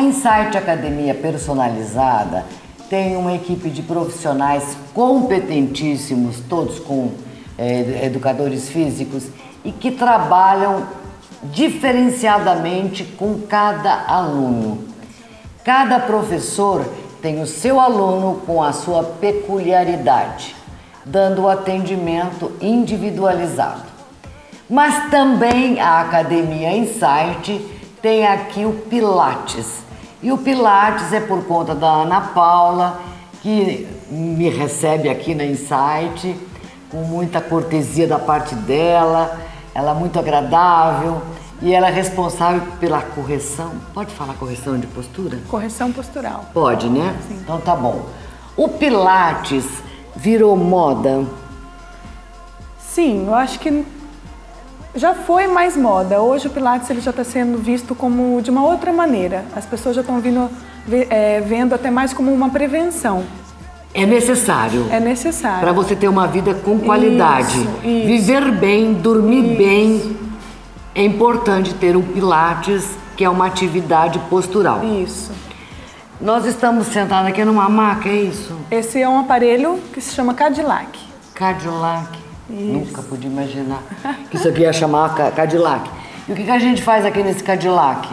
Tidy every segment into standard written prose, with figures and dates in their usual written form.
Insight Academia Personalizada tem uma equipe de profissionais competentíssimos, todos com educadores físicos, e que trabalham diferenciadamente com cada aluno. Cada professor tem o seu aluno com a sua peculiaridade, dando o atendimento individualizado. Mas também a Academia Insight tem aqui o Pilates. E o Pilates é por conta da Ana Paula, que me recebe aqui na Insight, com muita cortesia da parte dela, ela é muito agradável e ela é responsável pela correção. Pode falar correção de postura? Correção postural. Pode, né? Sim. Então tá bom. O Pilates virou moda? Sim, eu acho que já foi mais moda. Hoje o Pilates ele já está sendo visto como de uma outra maneira. As pessoas já estão vendo até mais como uma prevenção. É necessário. É necessário. Para você ter uma vida com qualidade. Isso. Viver bem, dormir bem. É importante ter um Pilates, que é uma atividade postural. Isso. Nós estamos sentados aqui numa maca, é isso? Esse é um aparelho que se chama Cadillac. Cadillac. Isso. Nunca pude imaginar que isso aqui ia chamar Cadillac. E o que a gente faz aqui nesse Cadillac?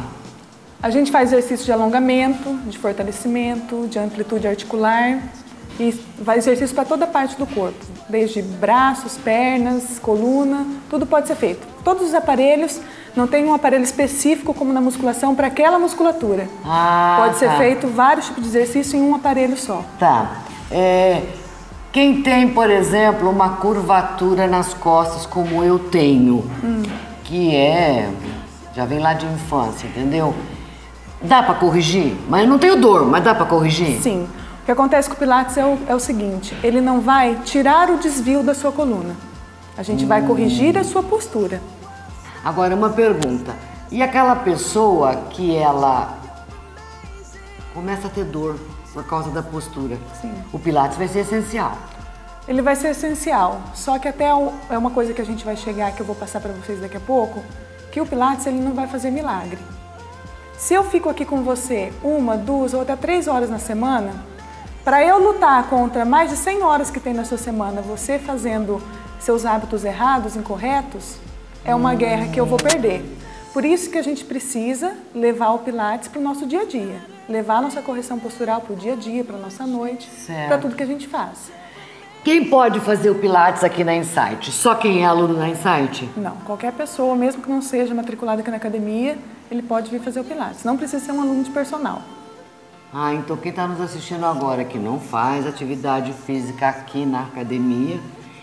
A gente faz exercício de alongamento, de fortalecimento, de amplitude articular e faz exercício para toda parte do corpo, desde braços, pernas, coluna, tudo pode ser feito. Todos os aparelhos, não tem um aparelho específico como na musculação para aquela musculatura. Pode ser feito vários tipos de exercício em um aparelho só. Tá. Quem tem, por exemplo, uma curvatura nas costas como eu tenho, que já vem lá de infância, entendeu? Dá para corrigir? Mas eu não tenho dor, mas dá para corrigir? Sim. O que acontece com o Pilates é o seguinte, ele não vai tirar o desvio da sua coluna. A gente vai corrigir a sua postura. Agora, uma pergunta. E aquela pessoa que ela começa a ter dor por causa da postura? Sim. O Pilates vai ser essencial. Ele vai ser essencial, só que até é uma coisa que a gente vai chegar, que eu vou passar para vocês daqui a pouco, que o Pilates ele não vai fazer milagre. Se eu fico aqui com você 1, 2 ou até 3 horas na semana, para eu lutar contra mais de 100 horas que tem na sua semana, você fazendo seus hábitos errados, incorretos, é uma guerra que eu vou perder. Por isso que a gente precisa levar o Pilates para o nosso dia a dia. Levar a nossa correção postural para o dia a dia, para a nossa noite, para tudo que a gente faz. Quem pode fazer o Pilates aqui na Insight? Só quem é aluno na Insight? Não, qualquer pessoa, mesmo que não seja matriculada aqui na academia, ele pode vir fazer o Pilates. Não precisa ser um aluno de personal. Então quem está nos assistindo agora que não faz atividade física aqui na academia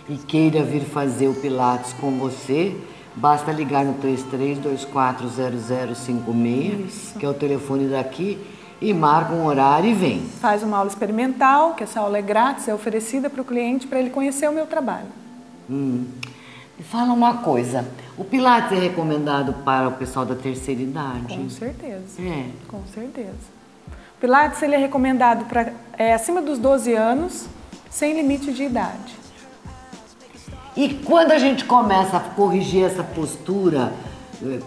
e queira vir fazer o Pilates com você, basta ligar no 33240056, que é o telefone daqui, e marca um horário e vem. Faz uma aula experimental, que essa aula é grátis, é oferecida para o cliente para ele conhecer o meu trabalho. Me fala uma coisa, o Pilates é recomendado para o pessoal da terceira idade? Com certeza. Com certeza. O Pilates ele é recomendado para acima dos 12 anos, sem limite de idade. E quando a gente começa a corrigir essa postura,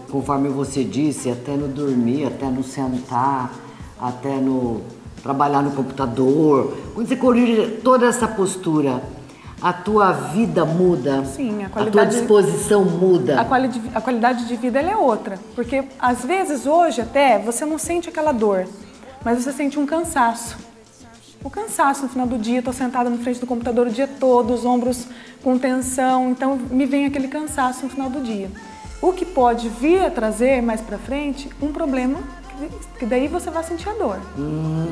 conforme você disse, até no dormir, até no sentar, até no trabalhar no computador, quando você corrige toda essa postura, a tua vida muda? Sim, a tua disposição muda? A qualidade de vida ela é outra, porque às vezes hoje até você não sente aquela dor, mas você sente um cansaço. O cansaço no final do dia, estou sentada na frente do computador o dia todo, os ombros com tensão, então me vem aquele cansaço no final do dia. O que pode vir a trazer mais para frente um problema que daí você vai sentir a dor.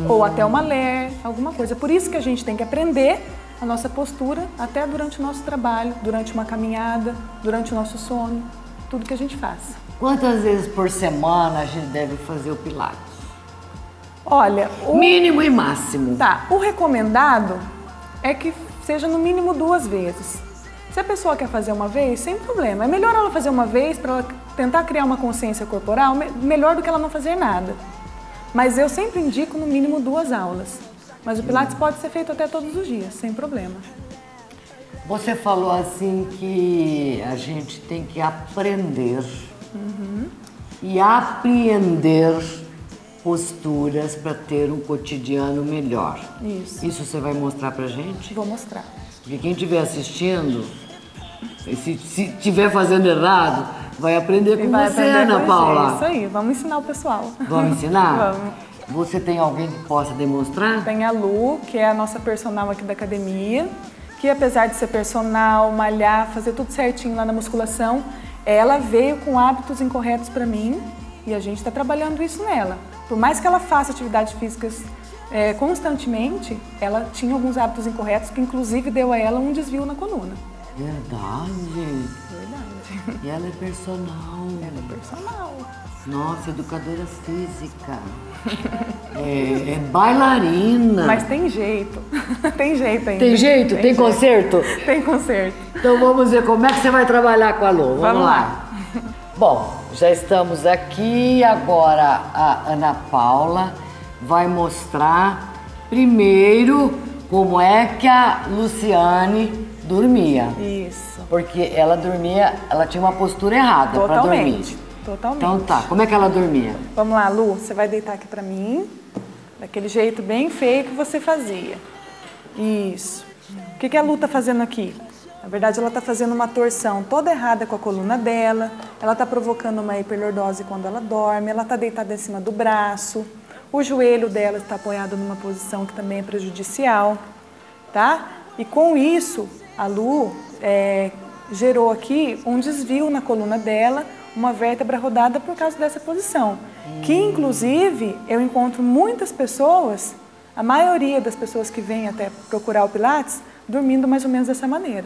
Ou até uma LER, alguma coisa. Por isso que a gente tem que aprender a nossa postura até durante o nosso trabalho, durante uma caminhada, durante o nosso sono, tudo que a gente faz. Quantas vezes por semana a gente deve fazer o Pilates? Olha, mínimo e máximo. Tá, o recomendado é que seja no mínimo 2 vezes. Se a pessoa quer fazer uma vez, sem problema. É melhor ela fazer uma vez para ela tentar criar uma consciência corporal, melhor do que ela não fazer nada. Mas eu sempre indico no mínimo 2 aulas. Mas o Pilates pode ser feito até todos os dias, sem problema. Você falou assim que a gente tem que aprender e apreender posturas para ter um cotidiano melhor. Isso. Isso você vai mostrar pra gente? Vou mostrar. Porque quem estiver assistindo, se estiver fazendo errado, vai aprender com você, Ana Paula. Isso aí, vamos ensinar o pessoal. Vamos ensinar? Vamos. Você tem alguém que possa demonstrar? Tem a Lu, que é a nossa personal aqui da academia, que apesar de ser personal, malhar, fazer tudo certinho lá na musculação, ela veio com hábitos incorretos para mim e a gente está trabalhando isso nela. Por mais que ela faça atividades físicas constantemente, ela tinha alguns hábitos incorretos que inclusive deu a ela um desvio na coluna. Verdade. Verdade. E ela é personal. Ela é personal. Nossa, educadora física. É bailarina. Mas tem jeito. Tem jeito ainda. Tem jeito? Tem conserto? Tem conserto. Então vamos ver como é que você vai trabalhar com a Lu. Vamos lá. Bom, já estamos aqui. Agora a Ana Paula vai mostrar primeiro como é que a Luciane dormia. Isso. Porque ela dormia, ela tinha uma postura errada para dormir. Totalmente. Então tá, como é que ela dormia? Vamos lá, Lu, você vai deitar aqui pra mim, daquele jeito bem feio que você fazia. Isso. O que a Lu tá fazendo aqui? Na verdade, ela tá fazendo uma torção toda errada com a coluna dela, ela tá provocando uma hiperlordose quando ela dorme, ela tá deitada em cima do braço, o joelho dela está apoiado numa posição que também é prejudicial, tá? E com isso, a Lu gerou aqui um desvio na coluna dela, uma vértebra rodada por causa dessa posição. Que, inclusive, eu encontro muitas pessoas, a maioria das pessoas que vêm até procurar o Pilates, dormindo mais ou menos dessa maneira.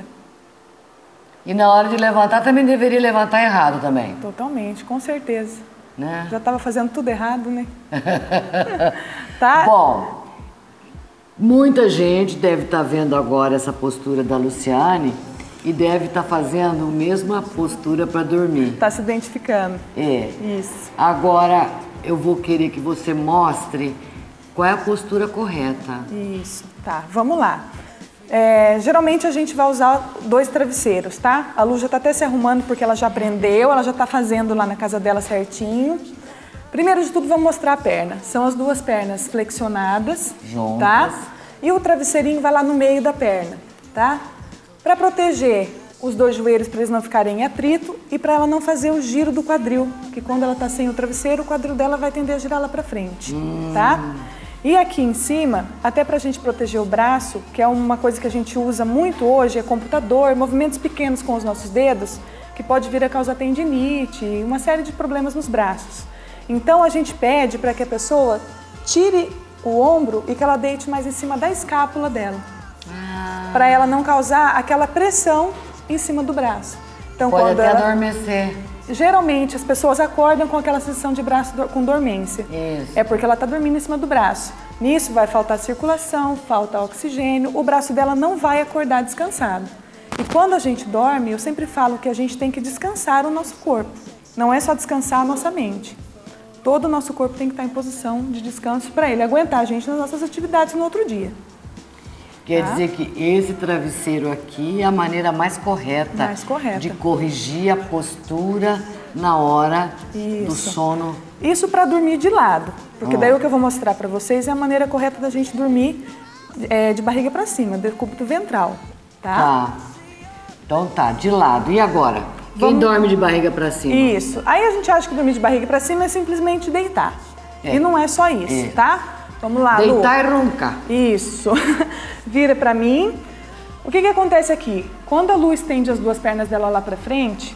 E na hora de levantar, também deveria levantar errado também. Totalmente, com certeza. Né? Já estava fazendo tudo errado, né? Tá? Bom, muita gente deve estar vendo agora essa postura da Luciane e deve estar fazendo a mesma postura para dormir. Tá se identificando. É. Isso. Agora eu vou querer que você mostre qual é a postura correta. Isso. Tá, vamos lá. Geralmente a gente vai usar 2 travesseiros, tá? A Lu já tá até se arrumando porque ela já aprendeu, ela já tá fazendo lá na casa dela certinho. Primeiro de tudo, vamos mostrar a perna. São as 2 pernas flexionadas, juntas, tá? E o travesseirinho vai lá no meio da perna, tá? Para proteger os 2 joelhos para eles não ficarem em atrito e para ela não fazer o giro do quadril, que quando ela tá sem o travesseiro, o quadril dela vai tender a girar lá para frente, tá? E aqui em cima, até para a gente proteger o braço, que é uma coisa que a gente usa muito hoje, é computador, movimentos pequenos com os nossos dedos, que pode vir a causar tendinite e uma série de problemas nos braços. Então a gente pede para que a pessoa tire o ombro e que ela deite mais em cima da escápula dela, para ela não causar aquela pressão em cima do braço. Então, pode quando até ela... adormecer. Geralmente as pessoas acordam com aquela sensação de braço com dormência. Isso. É porque ela está dormindo em cima do braço. Nisso vai faltar circulação, falta oxigênio, o braço dela não vai acordar descansado. E quando a gente dorme, eu sempre falo que a gente tem que descansar o nosso corpo. Não é só descansar a nossa mente. Todo o nosso corpo tem que estar em posição de descanso para ele aguentar a gente nas nossas atividades no outro dia. Quer dizer que esse travesseiro aqui é a maneira mais correta, de corrigir a postura na hora do sono. Isso para dormir de lado, porque daí o que eu vou mostrar para vocês é a maneira correta da gente dormir de barriga para cima, decúbito ventral, tá? Tá. Então tá, de lado. E agora? Quem dorme de barriga para cima? Isso. Aí a gente acha que dormir de barriga para cima é simplesmente deitar. E não é só isso, tá? Vamos lá, Lu. Deitar e roncar. Isso. Vira pra mim. O que acontece aqui? Quando a Lu estende as 2 pernas dela lá pra frente,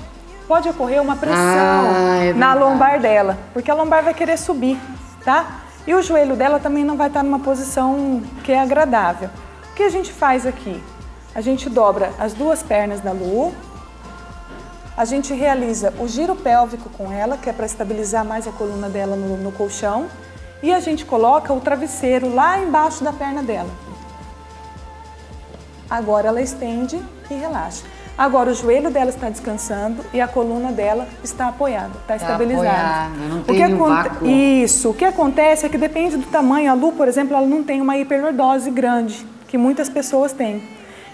pode ocorrer uma pressão na lombar dela, porque a lombar vai querer subir, tá? E o joelho dela também não vai estar numa posição que é agradável. O que a gente faz aqui? A gente dobra as 2 pernas da Lu, a gente realiza o giro pélvico com ela, que é para estabilizar mais a coluna dela no colchão, e a gente coloca o travesseiro lá embaixo da perna dela. Agora ela estende e relaxa. Agora o joelho dela está descansando e a coluna dela está apoiada, está estabilizada. Apoiada, não tem vácuo. Isso. O que acontece é que depende do tamanho. A Lu, por exemplo, ela não tem uma hiperlordose grande, que muitas pessoas têm.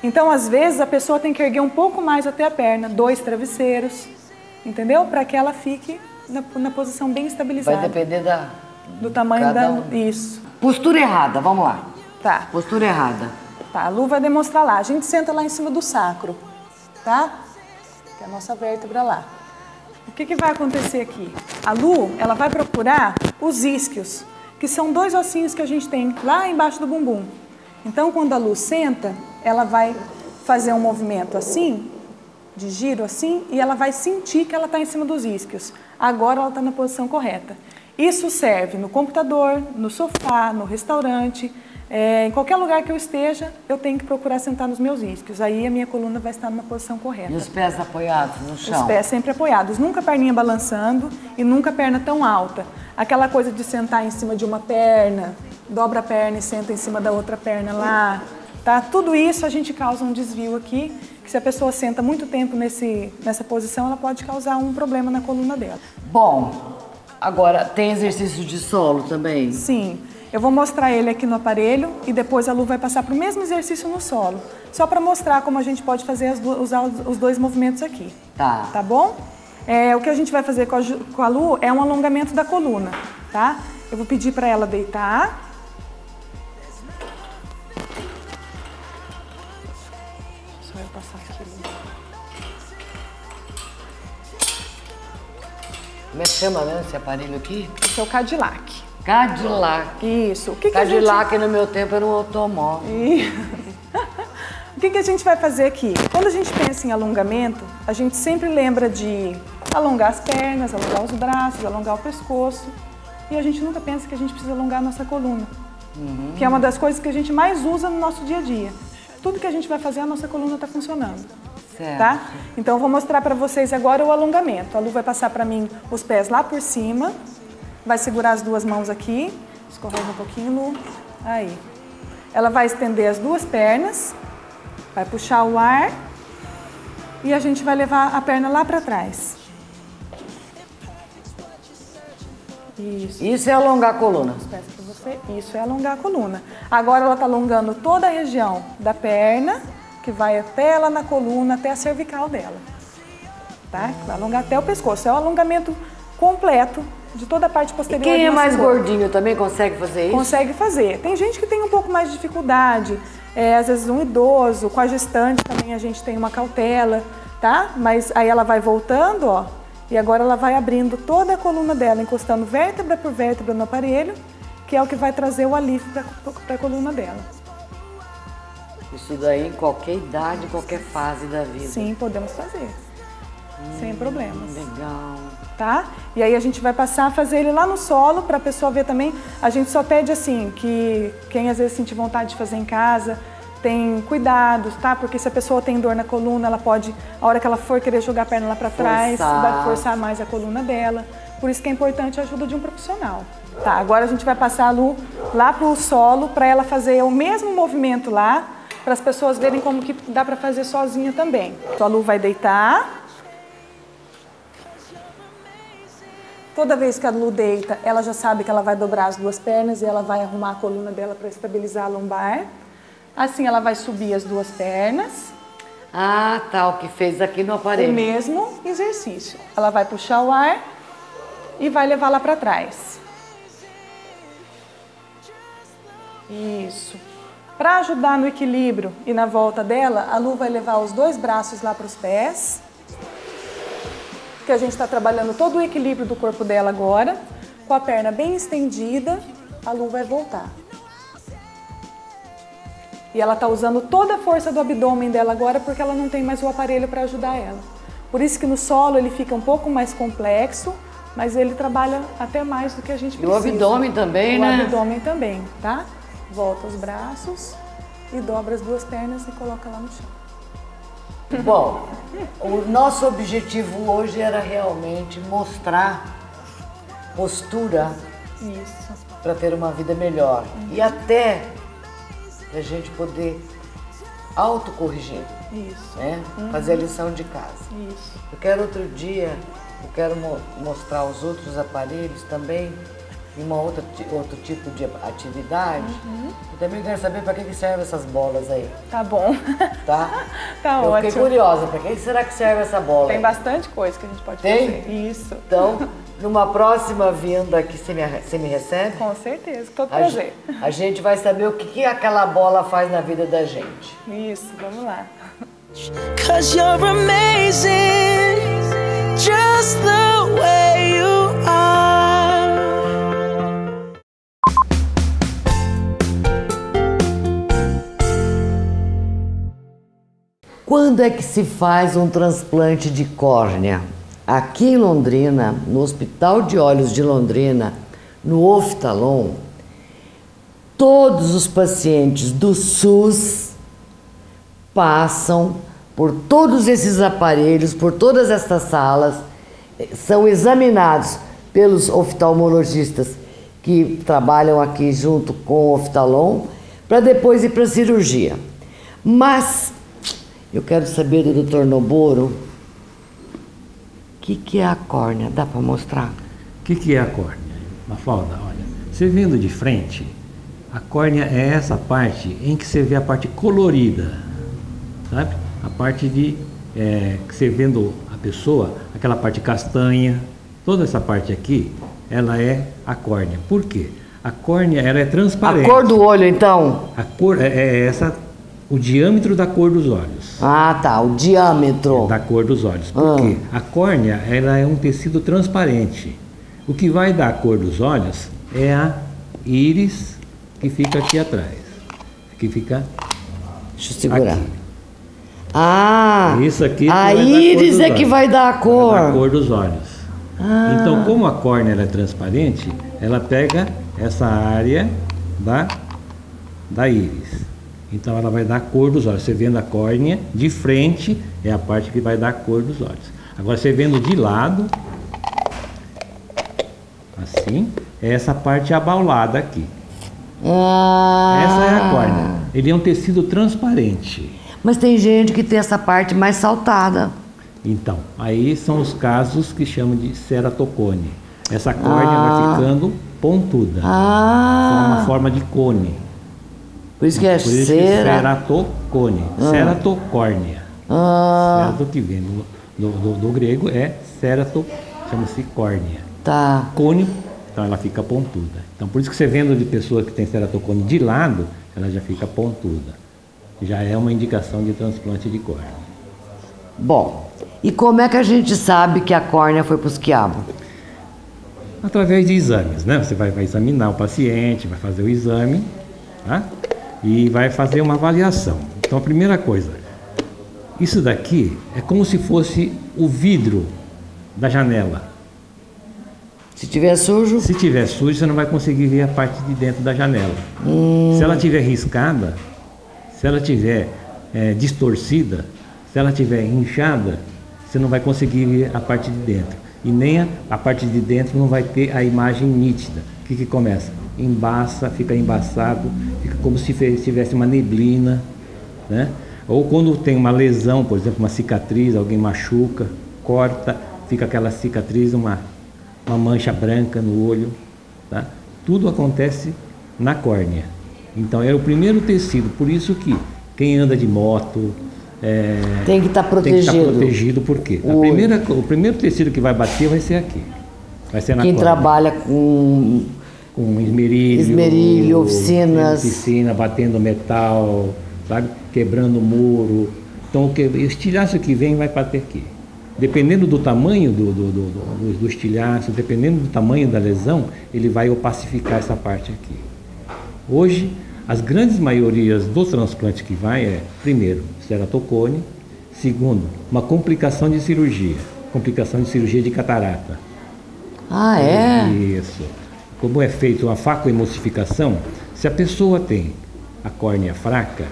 Então, às vezes, a pessoa tem que erguer um pouco mais até a perna, 2 travesseiros, entendeu? Para que ela fique na posição bem estabilizada. Vai depender do tamanho Cada da... um. Isso. Postura errada, vamos lá. Tá. Postura errada. Tá, a Lu vai demonstrar lá. A gente senta lá em cima do sacro, tá? Que é a nossa vértebra lá. O que que vai acontecer aqui? A Lu, ela vai procurar os isquios, que são 2 ossinhos que a gente tem lá embaixo do bumbum. Então, quando a Lu senta, ela vai fazer um movimento assim, de giro assim, e ela vai sentir que ela está em cima dos isquios. Agora ela está na posição correta. Isso serve no computador, no sofá, no restaurante, em qualquer lugar que eu esteja, eu tenho que procurar sentar nos meus isquios. Aí a minha coluna vai estar numa posição correta. E os pés apoiados no chão? Os pés sempre apoiados, nunca a perninha balançando e nunca a perna tão alta. Aquela coisa de sentar em cima de uma perna, dobra a perna e senta em cima da outra perna lá, tá? Tudo isso a gente causa um desvio aqui, que se a pessoa senta muito tempo nessa posição, ela pode causar um problema na coluna dela. Bom, agora tem exercício de solo também? Sim. Eu vou mostrar ele aqui no aparelho e depois a Lu vai passar para o mesmo exercício no solo. Só para mostrar como a gente pode fazer usar os 2 movimentos aqui. Tá. Tá bom? O que a gente vai fazer com a Lu é um alongamento da coluna, tá? Eu vou pedir para ela deitar. Só eu passar aqui. Como é que chama mesmo esse aparelho aqui? Esse é o Cadillac. Cadillac. Isso. O que Cadillac no meu tempo era um automóvel. O que a gente vai fazer aqui? Quando a gente pensa em alongamento, a gente sempre lembra de alongar as pernas, alongar os braços, alongar o pescoço. E a gente nunca pensa que a gente precisa alongar a nossa coluna. Que é uma das coisas que a gente mais usa no nosso dia a dia. Tudo que a gente vai fazer, a nossa coluna está funcionando. Certo. Tá? Então eu vou mostrar para vocês agora o alongamento. A Lu vai passar para mim os pés lá por cima. Vai segurar as 2 mãos aqui, escorrega um pouquinho, Lu. Aí. Ela vai estender as 2 pernas, vai puxar o ar e a gente vai levar a perna lá para trás. Isso. Isso é alongar a coluna. Os pés para você. Isso é alongar a coluna. Agora ela está alongando toda a região da perna, que vai até lá na coluna, até a cervical dela. Tá? Vai alongar até o pescoço. É o alongamento completo de toda a parte posterior. E quem é mais corpo. gordinho também consegue fazer isso? Consegue fazer. Tem gente que tem um pouco mais de dificuldade, às vezes um idoso, com a gestante também a gente tem uma cautela, tá? Mas aí ela vai voltando, ó, e agora ela vai abrindo toda a coluna dela, encostando vértebra por vértebra no aparelho, que é o que vai trazer o alívio para a coluna dela. Isso daí em qualquer idade, qualquer fase da vida. Sim, podemos fazer. Sem problemas. Legal. Tá? E aí a gente vai passar a fazer ele lá no solo para a pessoa ver também. A gente só pede assim, que quem às vezes sentir vontade de fazer em casa, tem cuidados, tá? Porque se a pessoa tem dor na coluna, ela pode, a hora que ela for querer jogar a perna lá para trás, vai forçar mais a coluna dela. Por isso que é importante a ajuda de um profissional. Tá, agora a gente vai passar a Lu lá pro solo para ela fazer o mesmo movimento lá, para as pessoas verem como que dá para fazer sozinha também. Então a Lu vai deitar. Toda vez que a Lu deita, ela já sabe que ela vai dobrar as 2 pernas e ela vai arrumar a coluna dela para estabilizar a lombar. Assim ela vai subir as 2 pernas. Ah, tá, o que fez aqui no aparelho. O mesmo exercício. Ela vai puxar o ar e vai levar lá para trás. Isso. Para ajudar no equilíbrio e na volta dela, a Lu vai levar os 2 braços lá para os pés. Que a gente está trabalhando todo o equilíbrio do corpo dela agora. Com a perna bem estendida, a Lu vai voltar. E ela está usando toda a força do abdômen dela agora porque ela não tem mais o aparelho para ajudar ela. Por isso que no solo ele fica um pouco mais complexo, mas ele trabalha até mais do que a gente precisa. E o abdômen também, né? O abdômen também, tá? Volta os braços e dobra as 2 pernas e coloca lá no chão. Bom, o nosso objetivo hoje era realmente mostrar postura para ter uma vida melhor e até a gente poder autocorrigir, né? Fazer a lição de casa. Isso. Eu quero outro dia, eu quero mostrar os outros aparelhos também, em outro tipo de atividade. Eu também quero saber para que servem essas bolas aí. Tá bom. Tá? Tá eu ótimo. fiquei curiosa, para que será que serve essa bola? Tem aí? bastante coisa que a gente pode Tem? fazer. Isso. Então, Numa próxima vinda aqui, você me recebe? Com certeza, com todo prazer. A gente vai saber o que aquela bola faz na vida da gente. Isso, vamos lá. 'Cause you're amazing, just the way you are. Quando é que se faz um transplante de córnea? Aqui em Londrina, no Hospital de Olhos de Londrina, no Oftalon, todos os pacientes do SUS passam por todos esses aparelhos, por todas essas salas, são examinados pelos oftalmologistas que trabalham aqui junto com o Oftalon, para depois ir para a cirurgia. Mas eu quero saber do Dr. Noboro, o que é a córnea? Dá para mostrar? O que é a córnea? Mafalda, olha, você vendo de frente, a córnea é essa parte em que você vê a parte colorida, sabe? A parte de que você vendo a pessoa, aquela parte castanha, toda essa parte aqui, ela é a córnea. Por quê? A córnea, ela é transparente. A cor do olho, então? A cor é essa, o diâmetro da cor dos olhos. Ah, tá, o diâmetro. Da cor dos olhos. Por quê? A córnea, ela é um tecido transparente. O que vai dar a cor dos olhos é a íris que fica aqui atrás. Que fica... Deixa eu segurar. Aqui. Ah, isso aqui a íris é que vai dar a cor. Vai dar a cor dos olhos. Ah. Então, como a córnea ela é transparente, ela pega essa área da íris. Então, ela vai dar a cor dos olhos. Você vendo a córnea de frente, é a parte que vai dar a cor dos olhos. Agora, você vendo de lado, assim, é essa parte abaulada aqui. Essa é a córnea. Ele é um tecido transparente. Mas tem gente que tem essa parte mais saltada. Então, aí são os casos que chamam de ceratocone. Essa córnea vai ficando pontuda. Uma forma de cone. Por isso que é ceratocone. Ceratocórnea. Cerato que vem do grego é cerato, chama-se córnea. Tá. Cone, então ela fica pontuda. Então por isso que você vendo de pessoa que tem ceratocone de lado, ela já fica pontuda. Já é uma indicação de transplante de córnea. Bom, e como é que a gente sabe que a córnea foi para os quiabos? Através de exames, né? Você vai examinar o paciente, vai fazer o exame, tá? E vai fazer uma avaliação. Então a primeira coisa, isso daqui é como se fosse o vidro da janela. Se tiver sujo? Se tiver sujo, você não vai conseguir ver a parte de dentro da janela. Se ela tiver riscada, se ela tiver distorcida, se ela tiver inchada, você não vai conseguir ver a parte de dentro. E nem a parte de dentro não vai ter a imagem nítida. O que começa? Embaça, fica embaçado, fica como se tivesse uma neblina, né? Ou quando tem uma lesão, por exemplo, uma cicatriz, alguém machuca, corta, fica aquela cicatriz, uma mancha branca no olho, tá? Tudo acontece na córnea. Então é o primeiro tecido, por isso que quem anda de moto tem que estar protegido. Tem que estar protegido, por quê? O primeiro tecido que vai bater vai ser aqui. Vai ser na quem córnea. Trabalha com esmerilho, oficinas. Oficina, batendo metal, sabe? Quebrando muro. Então o estilhaço que vem vai bater aqui. Dependendo do tamanho do estilhaço, dependendo do tamanho da lesão, ele vai opacificar essa parte aqui. Hoje, as grandes maiorias dos transplantes que vai primeiro, ceratocone, segundo, uma complicação de cirurgia de catarata. Ah, é? Isso. Como é feito uma facoemulsificação, se a pessoa tem a córnea fraca,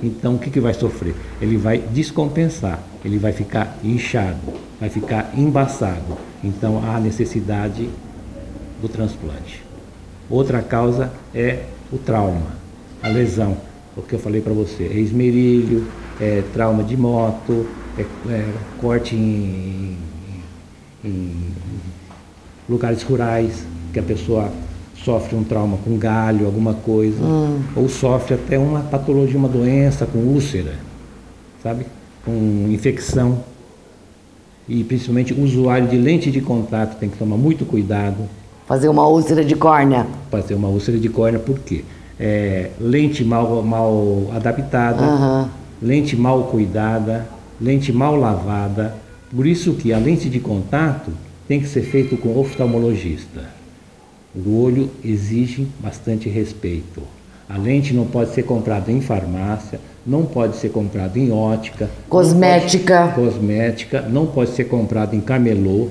então o que vai sofrer? Ele vai descompensar, ele vai ficar inchado, vai ficar embaçado. Então há necessidade do transplante. Outra causa é o trauma, a lesão, o que eu falei para você, é esmerilho, é trauma de moto, é corte em lugares rurais, que a pessoa sofre um trauma com galho, alguma coisa, ou sofre até uma patologia, uma doença com úlcera, sabe? Com infecção. e principalmente o usuário de lente de contato tem que tomar muito cuidado. Fazer uma úlcera de córnea. Fazer uma úlcera de córnea, por quê? Lente mal adaptada, lente mal cuidada, lente mal lavada. Por isso que a lente de contato tem que ser feita com oftalmologista. O olho exige bastante respeito. A lente não pode ser comprada em farmácia, não pode ser comprada em ótica. Cosmética. Não pode ser comprada em camelô.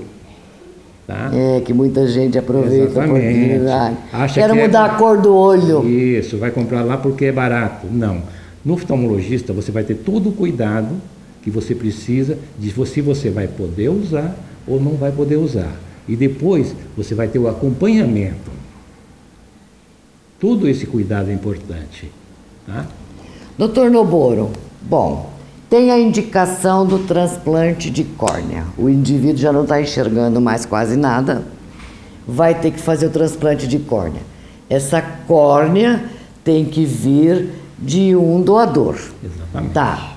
Tá? Que muita gente aproveita a oportunidade. Quero que mudar a cor do olho. Isso, vai comprar lá porque é barato. Não. No oftalmologista você vai ter todo o cuidado que você precisa de se você vai poder usar ou não vai poder usar. E depois você vai ter o acompanhamento. Todo esse cuidado é importante. Tá? Doutor Noboro, bom, tem a indicação do transplante de córnea. O indivíduo já não está enxergando mais quase nada, vai ter que fazer o transplante de córnea. Essa córnea tem que vir de um doador. Exatamente. Tá.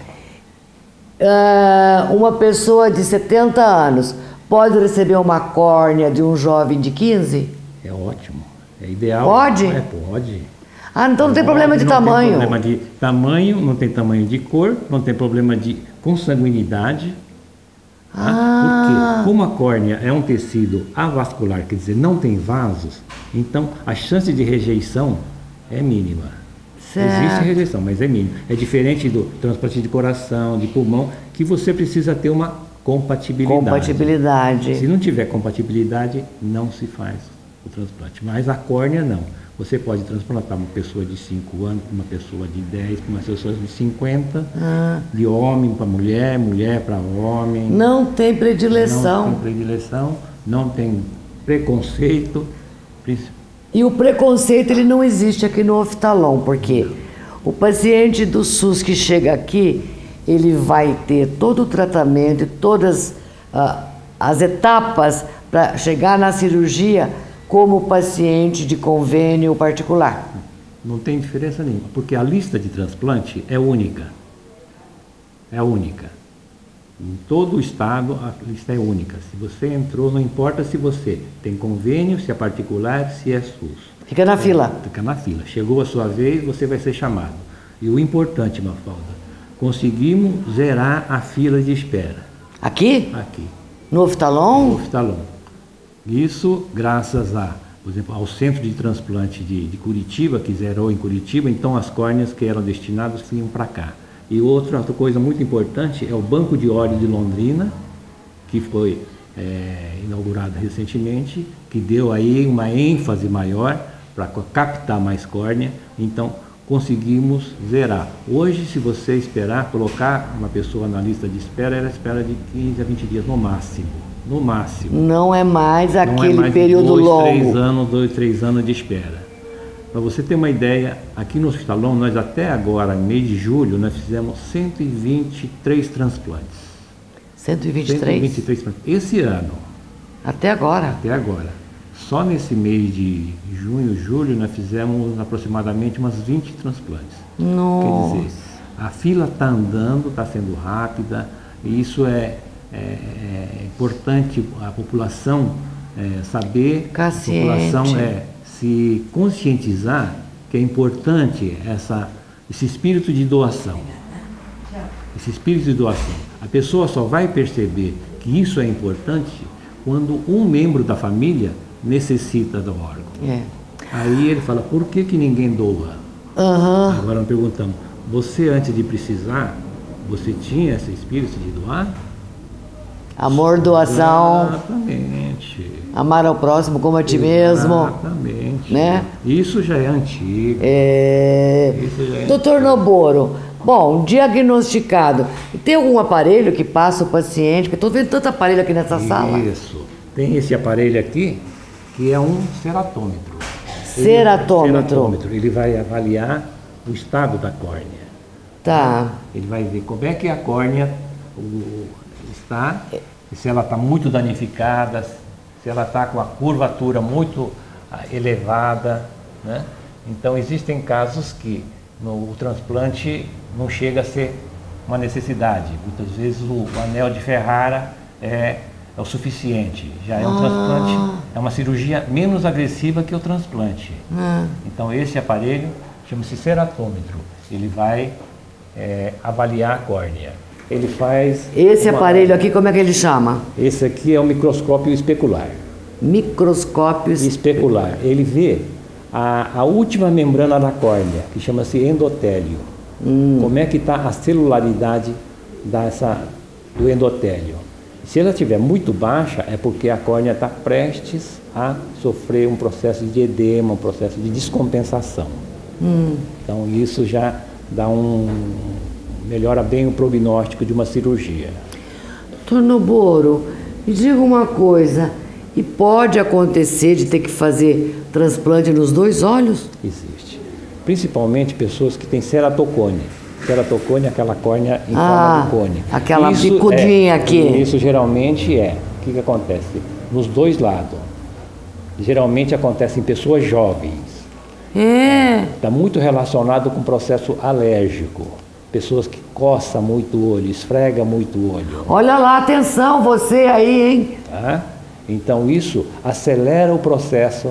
Uma pessoa de 70 anos pode receber uma córnea de um jovem de 15? É ótimo, é ideal. Pode? Pode. Então não tem problema de tamanho. Não tem problema de tamanho, não tem tamanho de cor, não tem problema de consanguinidade. Porque como a córnea é um tecido avascular, quer dizer, não tem vasos, então a chance de rejeição é mínima. Certo. Existe rejeição, mas é mínima. É diferente do transplante de coração, de pulmão, que você precisa ter uma compatibilidade. Se não tiver compatibilidade, não se faz o transplante. Mas a córnea não. Você pode transplantar uma pessoa de 5 anos para uma pessoa de 10, para uma pessoa de 50, de homem para mulher, mulher para homem. Não tem predileção. Não tem predileção, não tem preconceito. E o preconceito ele não existe aqui no Oftalon, porque o paciente do SUS que chega aqui, ele vai ter todo o tratamento e todas as etapas para chegar na cirurgia como paciente de convênio particular. Não tem diferença nenhuma, porque a lista de transplante é única. É única. Em todo o estado a lista é única. Se você entrou, não importa se você tem convênio, se é particular, se é SUS. Fica na fila. Fica na fila. Chegou a sua vez, você vai ser chamado. E o importante, Mafalda, conseguimos zerar a fila de espera. Aqui? Aqui. No Oftalon? No Oftalon. Isso graças por exemplo, ao Centro de Transplante de Curitiba, que zerou em Curitiba, então as córneas que eram destinadas vinham para cá. E outra coisa muito importante é o Banco de Óleo de Londrina, que foi inaugurado recentemente, que deu aí uma ênfase maior para captar mais córnea, então conseguimos zerar. Hoje, se você esperar, colocar uma pessoa na lista de espera, ela espera de 15 a 20 dias no máximo. No máximo. Não é mais aquele não é mais período longo. 2, 3 anos de espera. Para você ter uma ideia, aqui no Oftalon, nós até agora, mês de julho, nós fizemos 123 transplantes. 123? 123 transplantes. Esse ano. Até agora? Até agora. Só nesse mês de junho, julho, nós fizemos aproximadamente umas 20 transplantes. Nossa. Quer dizer, a fila está andando, está sendo rápida, e isso é importante a população saber, Paciente. A população se conscientizar que é importante esse espírito de doação. Esse espírito de doação. A pessoa só vai perceber que isso é importante quando um membro da família necessita do órgão. Aí ele fala, por que ninguém doa? Agora nós perguntamos, você antes de precisar, você tinha esse espírito de doar? Amor, doação. Exatamente. Amar ao próximo como a ti mesmo. Exatamente. Né? Isso já é antigo. Doutor Noboro, bom, diagnosticado. Tem algum aparelho que passa o paciente? Porque estou vendo tanto aparelho aqui nessa sala. Isso. Tem esse aparelho aqui, que é um ceratômetro. Ceratômetro. Ele vai avaliar o estado da córnea. Tá. Ele vai ver como é que a córnea está, se ela está muito danificada, se ela está com a curvatura muito elevada, né? Então existem casos que o transplante não chega a ser uma necessidade. Muitas vezes o anel de Ferrara é o suficiente. Já é um transplante, é uma cirurgia menos agressiva que o transplante. Então esse aparelho chama-se ceratômetro. Ele vai avaliar a córnea. Ele faz... Esse aparelho aqui, como é que ele chama? Esse aqui é o microscópio especular. Microscópio Especular. Ele vê a última membrana da córnea, que chama-se endotélio. Como é que está a celularidade do endotélio. Se ela estiver muito baixa, é porque a córnea está prestes a sofrer um processo de edema, um processo de descompensação. Então isso já melhora bem o prognóstico de uma cirurgia. Doutor Noboro, me diga uma coisa, e pode acontecer de ter que fazer transplante nos 2 olhos? Existe. Principalmente pessoas que têm ceratocone. Ceratocone é aquela córnea em forma de cone. Aquela bicudinha aqui. Isso geralmente o que acontece? Nos 2 lados. Geralmente acontece em pessoas jovens. Está muito relacionado com o processo alérgico. Pessoas que coçam muito o olho, esfrega muito o olho. Olha lá, atenção, você aí, hein? Tá? Então isso acelera o processo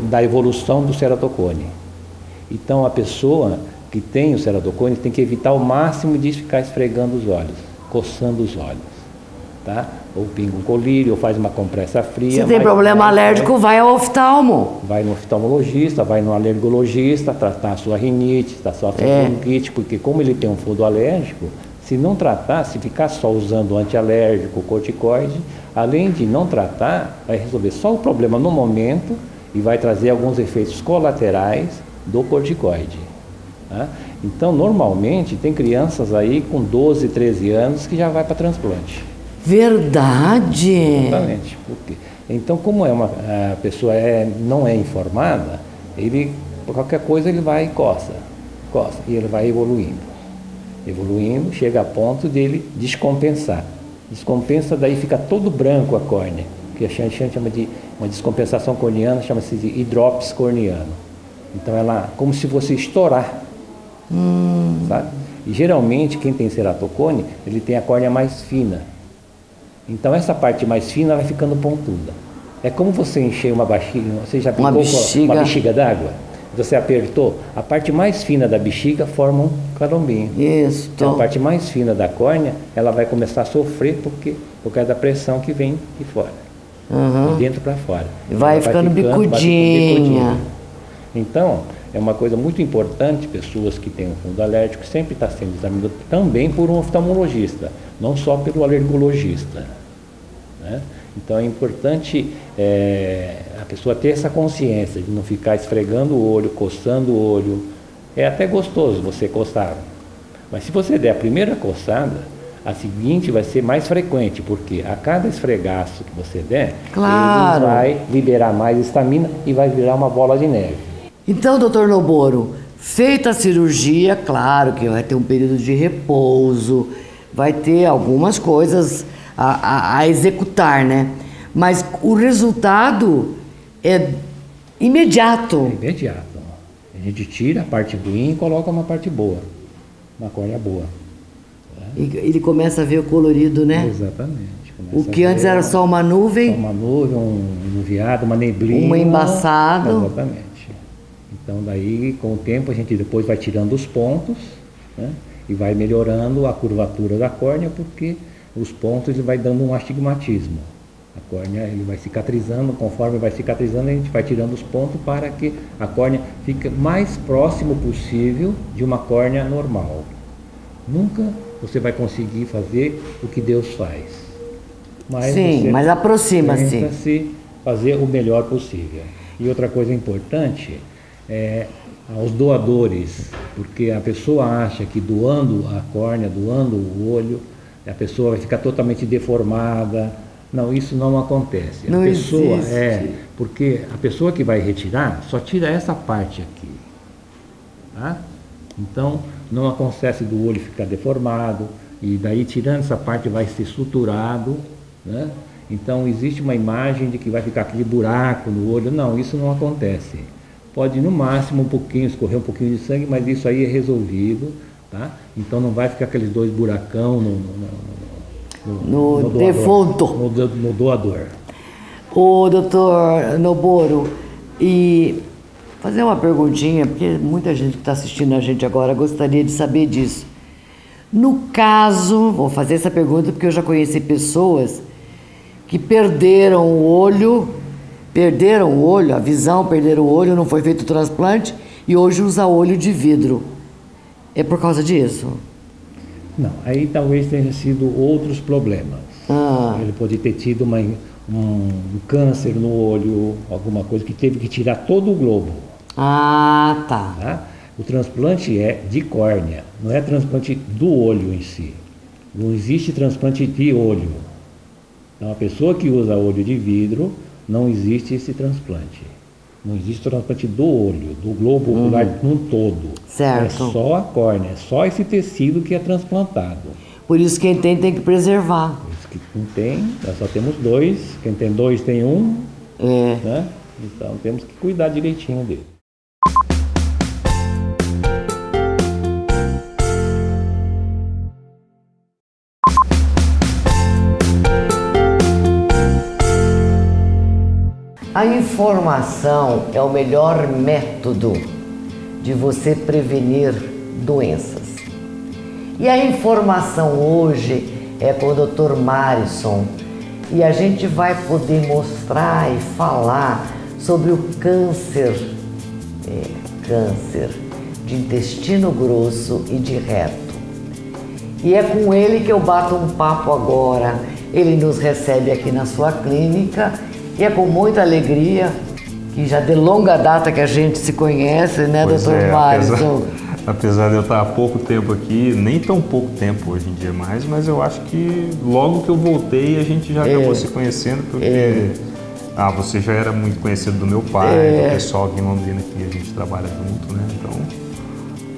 da evolução do ceratocone. Então a pessoa que tem o ceratocone tem que evitar ao máximo de ficar esfregando os olhos, coçando os olhos. Tá? Ou pinga um colírio, ou faz uma compressa fria. Se tem problema alérgico, vai ao oftalmo. Vai no oftalmologista, vai no alergologista, tratar a sua rinite, a sua bronquite, porque como ele tem um fodo alérgico, se não tratar, se ficar só usando antialérgico, corticoide, além de não tratar, vai resolver só o problema no momento e vai trazer alguns efeitos colaterais do corticoide. Tá? Então, normalmente, tem crianças aí com 12, 13 anos que já vai para transplante. Verdade! Exatamente. Porque, então, como a pessoa não é informada, qualquer coisa ele vai e coça, e ele vai evoluindo. Evoluindo, chega a ponto dele descompensar. Descompensa, daí fica todo branco a córnea, que a gente chama de uma descompensação corneana, chama-se de hidrópis corneano. Então como se fosse estourar, sabe? E geralmente quem tem ceratocone, ele tem a córnea mais fina. Então essa parte mais fina vai ficando pontuda. É como você encher uma bexiga, você já aplicou uma bexiga d'água? Você apertou, a parte mais fina da bexiga forma um calombinho. Isso. Então, a parte mais fina da córnea, ela vai começar a sofrer por causa da pressão que vem de fora, de dentro para fora. Vai ficando bicudinha. Então, é uma coisa muito importante, pessoas que têm um fundo alérgico, sempre está sendo examinado também por um oftalmologista, não só pelo alergologista, né? Então é importante a pessoa ter essa consciência de não ficar esfregando o olho, coçando o olho. É até gostoso você coçar, mas se você der a primeira coçada, a seguinte vai ser mais frequente, porque a cada esfregaço que você der, ele vai liberar mais estamina e vai virar uma bola de neve. Então, doutor Noboro, feita a cirurgia, claro que vai ter um período de repouso, vai ter algumas coisas a executar, né? Mas o resultado é imediato. É imediato. A gente tira a parte ruim e coloca uma parte boa, uma córnea boa. E ele começa a ver o colorido, né? Exatamente. O que antes era só uma nuvem. Só uma nuvem, um nuviado, uma neblina. Um embaçado. Exatamente. Então daí, com o tempo, a gente depois vai tirando os pontos, né? E vai melhorando a curvatura da córnea, porque os pontos ele vai dando um astigmatismo. A córnea ele vai cicatrizando, conforme vai cicatrizando a gente vai tirando os pontos para que a córnea fique mais próximo possível de uma córnea normal. Nunca você vai conseguir fazer o que Deus faz. Mas mas aproxima-se. Tenta-se fazer o melhor possível. E outra coisa importante é aos doadores, porque a pessoa acha que doando a córnea, doando o olho, a pessoa vai ficar totalmente deformada. Não, isso não acontece. Não existe. Porque a pessoa que vai retirar só tira essa parte aqui, tá? Então não acontece do olho ficar deformado, e daí tirando essa parte vai ser suturado, né? Então existe uma imagem de que vai ficar aquele buraco no olho. Não, isso não acontece. Pode no máximo escorrer um pouquinho de sangue, mas isso aí é resolvido, tá? Então não vai ficar aqueles 2 buracão no defunto. No doador. O doutor Noboro, e fazer uma perguntinha, porque muita gente que está assistindo a gente agora gostaria de saber disso. No caso, vou fazer essa pergunta porque eu já conheci pessoas que perderam o olho, a visão, perderam o olho, não foi feito o transplante e hoje usa olho de vidro. É por causa disso? Não, aí talvez tenha sido outros problemas. Ele pode ter tido um câncer no olho, alguma coisa que teve que tirar todo o globo. Tá. O transplante é de córnea, não é transplante do olho em si. Não existe transplante de olho. Então, a pessoa que usa olho de vidro, não existe esse transplante. Não existe transplante do olho, do globo ocular num todo. Certo. É só a córnea, é só esse tecido que é transplantado. Por isso quem tem que preservar. Por isso que não tem, nós só temos 2. Quem tem 2 tem 1. Né? Então temos que cuidar direitinho dele. A informação é o melhor método de você prevenir doenças. E a informação hoje é com o Dr. Marison. E a gente vai poder mostrar e falar sobre o câncer de intestino grosso e de reto. E é com ele que eu bato um papo agora. Ele nos recebe aqui na sua clínica e é com muita alegria, que já de longa data que a gente se conhece, né, Dr. Marison? Apesar de eu estar há pouco tempo aqui, nem tão pouco tempo hoje em dia mais, mas eu acho que logo que eu voltei a gente já acabou se conhecendo, porque você já era muito conhecido do meu pai, do pessoal aqui em Londrina que a gente trabalha junto, né? Então...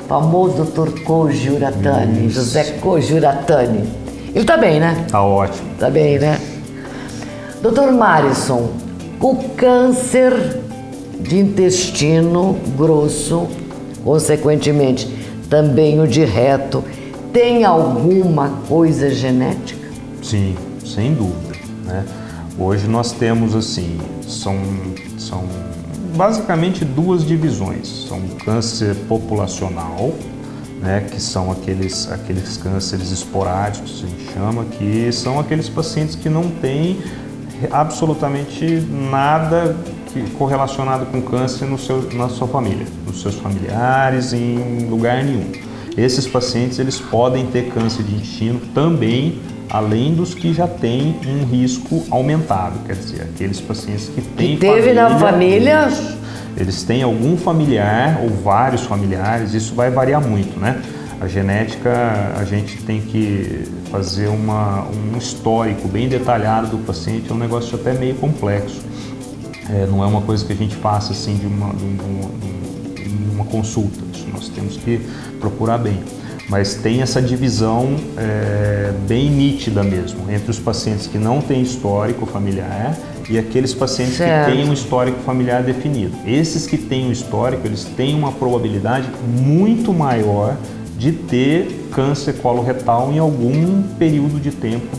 Famoso Dr. Koji Uratani, José Koji Uratani. Ele tá bem, né? Tá ótimo. Tá bem, né? Dr. Marison, o câncer de intestino grosso, consequentemente também o de reto, tem alguma coisa genética? Sim, sem dúvida, né? Hoje nós temos assim, são basicamente 2 divisões. São o câncer populacional, né, que são aqueles cânceres esporádicos, que a gente chama, que são aqueles pacientes que não têm absolutamente nada correlacionado com câncer na sua família, nos seus familiares, em lugar nenhum. Esses pacientes eles podem ter câncer de intestino também, além dos que já têm um risco aumentado, quer dizer, aqueles pacientes que têm na família, eles têm algum familiar ou vários familiares, isso vai variar muito, né? A genética, a gente tem que fazer um histórico bem detalhado do paciente, é um negócio até meio complexo. Não é uma coisa que a gente passa assim de uma consulta, isso nós temos que procurar bem. Mas tem essa divisão bem nítida mesmo, entre os pacientes que não têm histórico familiar e aqueles pacientes que têm um histórico familiar definido. Esses que têm um histórico, eles têm uma probabilidade muito maior de ter câncer coloretal em algum período de tempo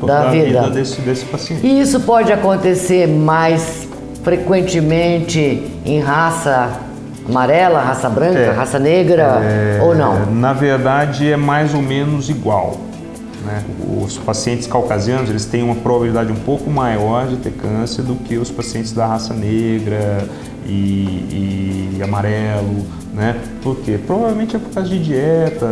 da vida desse paciente. E isso pode acontecer mais frequentemente em raça amarela, raça branca, raça negra ou não? Na verdade é mais ou menos igual, né? Os pacientes caucasianos eles têm uma probabilidade um pouco maior de ter câncer do que os pacientes da raça negra e amarelo, né? Por quê? Provavelmente é por causa de dieta,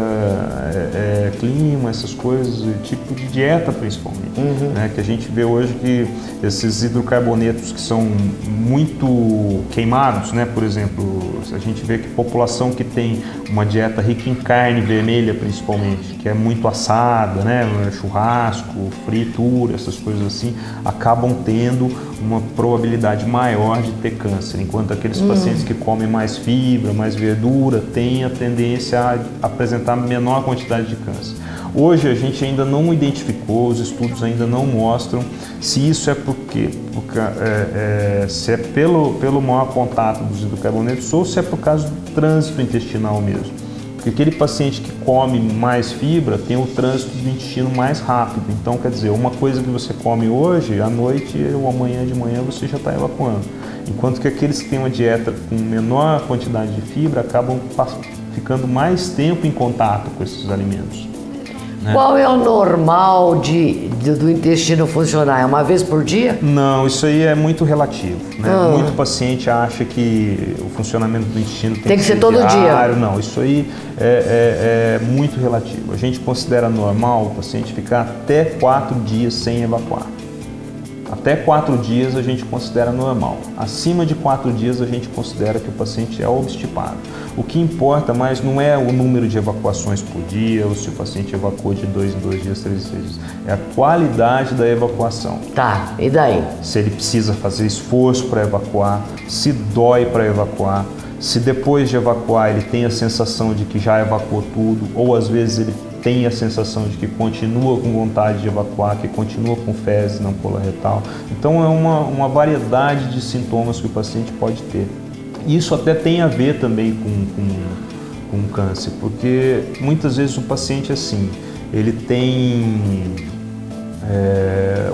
clima, essas coisas, tipo de dieta principalmente, né? Que a gente vê hoje que esses hidrocarbonetos que são muito queimados, né? Por exemplo, a gente vê que população que tem uma dieta rica em carne vermelha principalmente, que é muito assada, né? Churrasco, fritura, essas coisas assim, acabam tendo uma probabilidade maior de ter câncer, enquanto aqueles pacientes que comem mais fibra, mais verdura, têm a tendência a apresentar menor quantidade de câncer. Hoje a gente ainda não identificou, os estudos ainda não mostram se isso é se é pelo maior contato dos hidrocarbonetos ou se é por causa do trânsito intestinal mesmo. Porque aquele paciente que come mais fibra tem o trânsito do intestino mais rápido. Então, quer dizer, uma coisa que você come hoje, à noite ou amanhã de manhã você já está evacuando. Enquanto que aqueles que têm uma dieta com menor quantidade de fibra acabam ficando mais tempo em contato com esses alimentos. Né? Qual é o normal do intestino funcionar? É uma vez por dia? Não, isso aí é muito relativo. Né? Muito paciente acha que o funcionamento do intestino tem que ser todo diário. dia. Não, isso aí é muito relativo. A gente considera normal o paciente ficar até 4 dias sem evacuar. Até 4 dias a gente considera normal. Acima de 4 dias a gente considera que o paciente é obstipado. O que importa mais não é o número de evacuações por dia, ou se o paciente evacuou de 2 em 2 dias, 3 em 3 dias. É a qualidade da evacuação. Tá, e daí? Se ele precisa fazer esforço para evacuar, se dói para evacuar, se depois de evacuar ele tem a sensação de que já evacuou tudo, ou às vezes ele tem a sensação de que continua com vontade de evacuar, que continua com fezes na ampola retal. Então é uma variedade de sintomas que o paciente pode ter. Isso até tem a ver também com câncer, porque muitas vezes o paciente assim, ele tem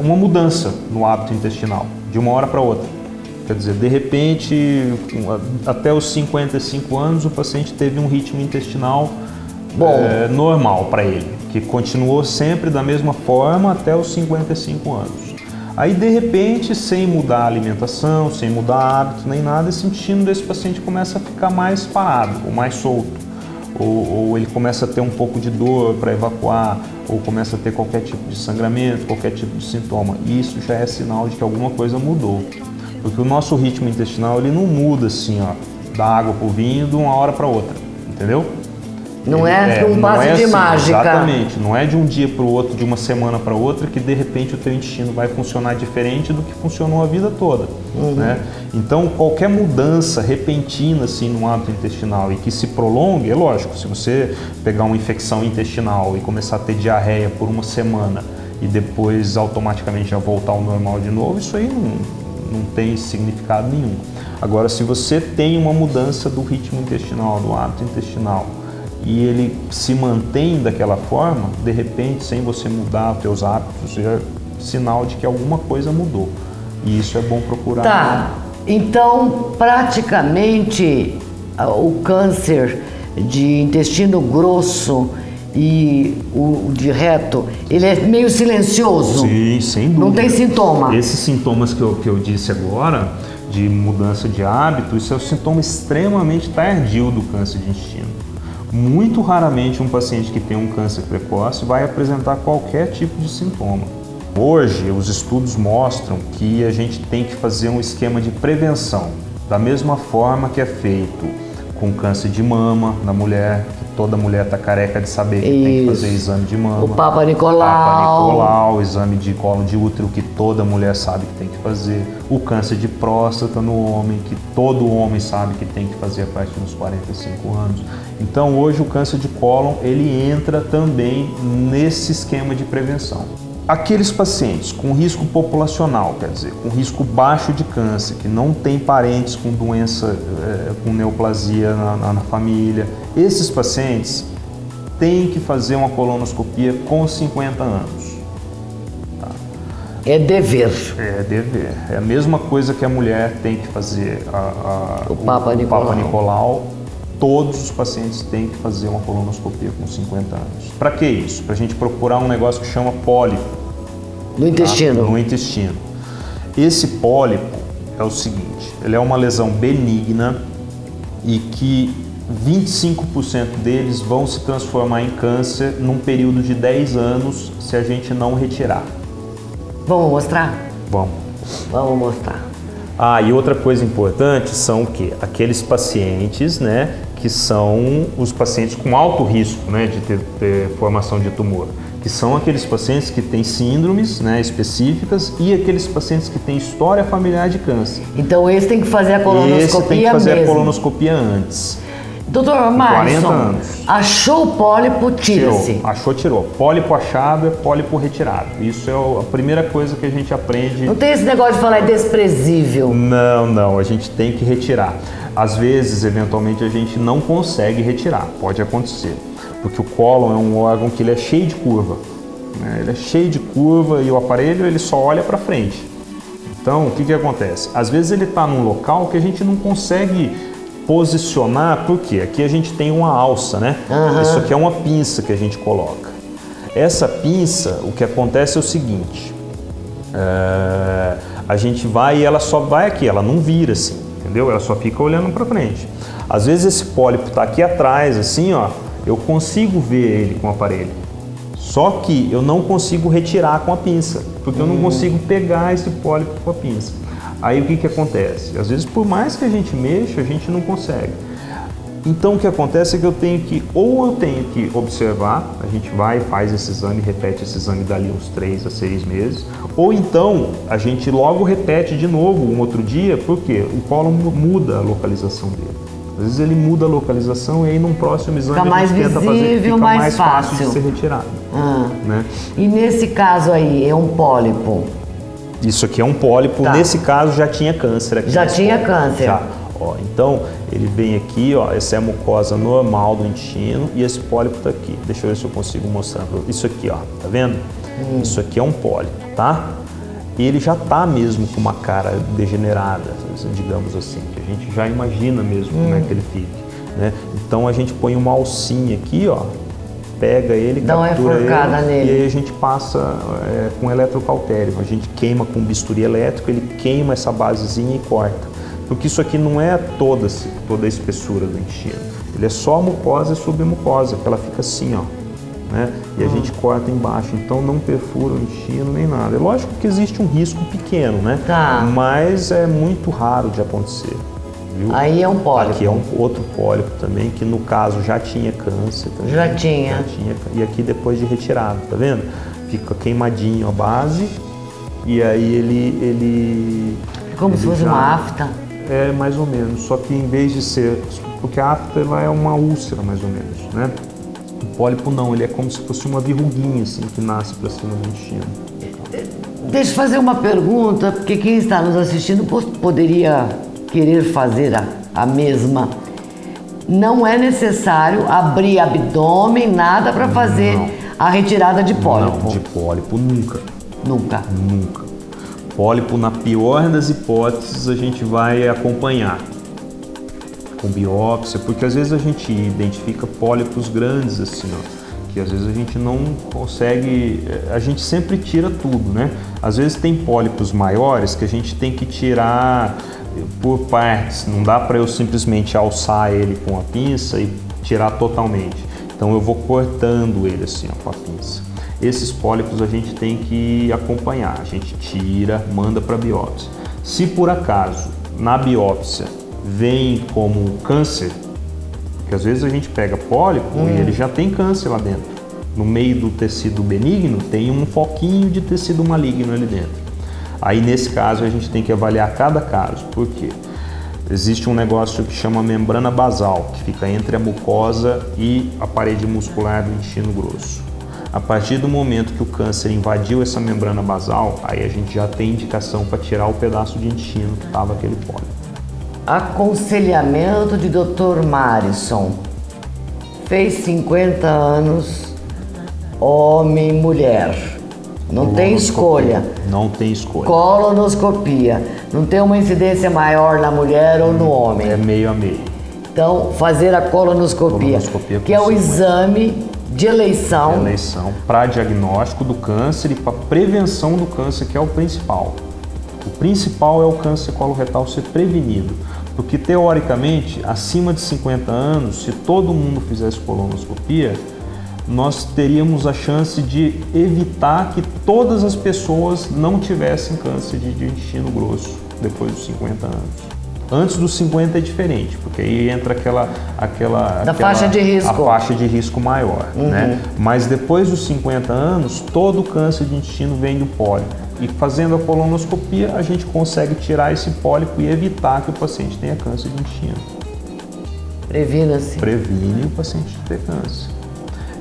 uma mudança no hábito intestinal, de uma hora para outra. Quer dizer, de repente, até os 55 anos, o paciente teve um ritmo intestinal normal para ele, que continuou sempre da mesma forma até os 55 anos. Aí, de repente, sem mudar a alimentação, sem mudar hábito nem nada, esse intestino desse paciente começa a ficar mais parado, ou mais solto. Ou ele começa a ter um pouco de dor para evacuar, ou começa a ter qualquer tipo de sangramento, qualquer tipo de sintoma. E isso já é sinal de que alguma coisa mudou. Porque o nosso ritmo intestinal, ele não muda assim, ó, da água para o vinho de uma hora para outra, entendeu? Não é um passe de mágica. Exatamente, não é de um dia para o outro, de uma semana para outra, que de repente o teu intestino vai funcionar diferente do que funcionou a vida toda. Né? Então, qualquer mudança repentina assim, no hábito intestinal e que se prolongue, é lógico, se você pegar uma infecção intestinal e começar a ter diarreia por uma semana e depois automaticamente já voltar ao normal de novo, isso aí não tem significado nenhum. Agora, se você tem uma mudança do ritmo intestinal, do hábito intestinal, e ele se mantém daquela forma, de repente, sem você mudar os seus hábitos, é sinal de que alguma coisa mudou. E isso é bom procurar. Tá, então praticamente o câncer de intestino grosso e o de reto, ele é meio silencioso? Sim, sem dúvida. Não tem sintoma? Esses sintomas que eu disse agora, de mudança de hábito, isso é um sintoma extremamente tardio do câncer de intestino. Muito raramente um paciente que tem um câncer precoce vai apresentar qualquer tipo de sintoma. Hoje, os estudos mostram que a gente tem que fazer um esquema de prevenção, da mesma forma que é feito com câncer de mama na mulher, que toda mulher está careca de saber que tem que fazer exame de mama. O Papa Nicolau, exame de colo de útero, que toda mulher sabe que tem que fazer. O câncer de próstata no homem, que todo homem sabe que tem que fazer a partir dos 45 anos. Então hoje o câncer de cólon, ele entra também nesse esquema de prevenção. Aqueles pacientes com risco populacional, quer dizer, com risco baixo de câncer, que não tem parentes com doença, com neoplasia na família, esses pacientes têm que fazer uma colonoscopia com 50 anos. Tá? É dever. É dever. É a mesma coisa que a mulher tem que fazer o Papa Nicolau. Todos os pacientes têm que fazer uma colonoscopia com 50 anos. Para que isso? Para a gente procurar um negócio que chama pólipo. No intestino? No intestino. Esse pólipo é o seguinte, ele é uma lesão benigna e que 25% deles vão se transformar em câncer num período de 10 anos se a gente não retirar. Vamos mostrar? Vamos. Vamos mostrar. E outra coisa importante são o quê? Aqueles pacientes, né, que são os pacientes com alto risco, né, de ter formação de tumor, que são aqueles pacientes que têm síndromes, né, específicas e aqueles pacientes que têm história familiar de câncer. Então esse tem que fazer a colonoscopia mesmo. Esse tem que fazer a colonoscopia antes. Doutor Marisson, 40 anos. achou o pólipo, tira-se. Achou, tirou. Pólipo achado é pólipo retirado. Isso é a primeira coisa que a gente aprende. Não tem esse negócio de falar é desprezível. Não, a gente tem que retirar. Às vezes, eventualmente, a gente não consegue retirar, pode acontecer. Porque o cólon é um órgão que ele é cheio de curva. Né? Ele é cheio de curva e o aparelho ele só olha para frente. Então, o que acontece? Às vezes ele está num local que a gente não consegue posicionar, porque aqui a gente tem uma alça, né? Isso aqui é uma pinça que a gente coloca. Essa pinça, o que acontece é o seguinte, a gente vai e ela só vai aqui, ela não vira assim, entendeu? Ela só fica olhando para frente. Às vezes esse pólipo está aqui atrás, assim, ó, eu consigo ver ele com o aparelho. Só que eu não consigo retirar com a pinça, porque eu não consigo pegar esse pólipo com a pinça. Aí o que acontece? Às vezes, por mais que a gente mexa, a gente não consegue. Então o que acontece é que eu tenho que observar, a gente vai, faz esse exame, repete esse exame dali uns 3 a 6 meses, ou então a gente logo repete de novo um outro dia, porque o cólon muda a localização dele. Às vezes ele muda a localização e aí num próximo exame fica mais visível, fica mais fácil de ser retirado. Né? E nesse caso aí, é um pólipo? Isso aqui é um pólipo, nesse caso já tinha câncer aqui. Já tinha câncer? Já. Ó, então, ele vem aqui, ó, essa é a mucosa normal do intestino e esse pólipo tá aqui. Deixa eu ver se eu consigo mostrar. Isso aqui, ó, tá vendo? Isso aqui é um pólipo, tá? E ele já tá mesmo com uma cara degenerada, digamos assim, que a gente já imagina mesmo como é que ele fica, né? Então a gente põe uma alcinha aqui, ó, pega ele, dá uma enforcada nele. E aí a gente passa com eletrocautério. A gente queima com bisturi elétrico, ele queima essa basezinha e corta. Porque isso aqui não é toda a espessura do intestino. Ele é só a mucosa e submucosa, que ela fica assim, ó. Né? E a gente corta embaixo, então não perfura o intestino nem nada. É lógico que existe um risco pequeno, né? Mas é muito raro de acontecer. Viu? Aí é um pólipo. Aqui é um outro pólipo também, que no caso já tinha câncer também. Já tinha. E aqui depois de retirado, tá vendo? Fica queimadinho a base e aí ele como se fosse uma afta? É, mais ou menos, só que em vez de ser... Porque a afta ela é uma úlcera, mais ou menos, né? O pólipo não, ele é como se fosse uma verruguinha, assim, que nasce para cima do intestino. Deixa eu fazer uma pergunta, porque quem está nos assistindo poderia querer fazer a mesma. Não é necessário abrir abdômen, nada para fazer a retirada de pólipo? Não, de pólipo nunca. Nunca? Nunca. Pólipo, na pior das hipóteses, a gente vai acompanhar com biópsia, porque às vezes a gente identifica pólipos grandes assim, ó, que às vezes a gente não consegue, a gente sempre tira tudo, né? Às vezes tem pólipos maiores que a gente tem que tirar por partes, não dá para eu simplesmente alçar ele com a pinça e tirar totalmente. Então eu vou cortando ele assim, ó, com a pinça. Esses pólipos a gente tem que acompanhar, a gente tira, manda para biópsia. Se por acaso na biópsia vem como câncer, porque às vezes a gente pega pólipo e ele já tem câncer lá dentro. No meio do tecido benigno tem um foquinho de tecido maligno ali dentro. Aí nesse caso a gente tem que avaliar cada caso, porque existe um negócio que chama membrana basal, que fica entre a mucosa e a parede muscular do intestino grosso. A partir do momento que o câncer invadiu essa membrana basal, aí a gente já tem indicação para tirar o pedaço de intestino que estava aquele pólipo. Aconselhamento de Dr. Marisson. Fez 50 anos, homem e mulher. Não tem escolha. Não tem escolha. Colonoscopia. Não tem uma incidência maior na mulher ou no homem. É meio a meio. Então, fazer a colonoscopia que é o exame de eleição para diagnóstico do câncer e para prevenção do câncer, que é o principal. O principal é o câncer coloretal ser prevenido, porque teoricamente, acima de 50 anos, se todo mundo fizesse colonoscopia, nós teríamos a chance de evitar que todas as pessoas não tivessem câncer de intestino grosso depois dos 50 anos. Antes dos 50 é diferente, porque aí entra aquela faixa de risco. A faixa de risco maior, né? Mas depois dos 50 anos, todo o câncer de intestino vem do pólipo. E fazendo a colonoscopia, a gente consegue tirar esse pólipo e evitar que o paciente tenha câncer de intestino. Previna-se. Previne o paciente de ter câncer.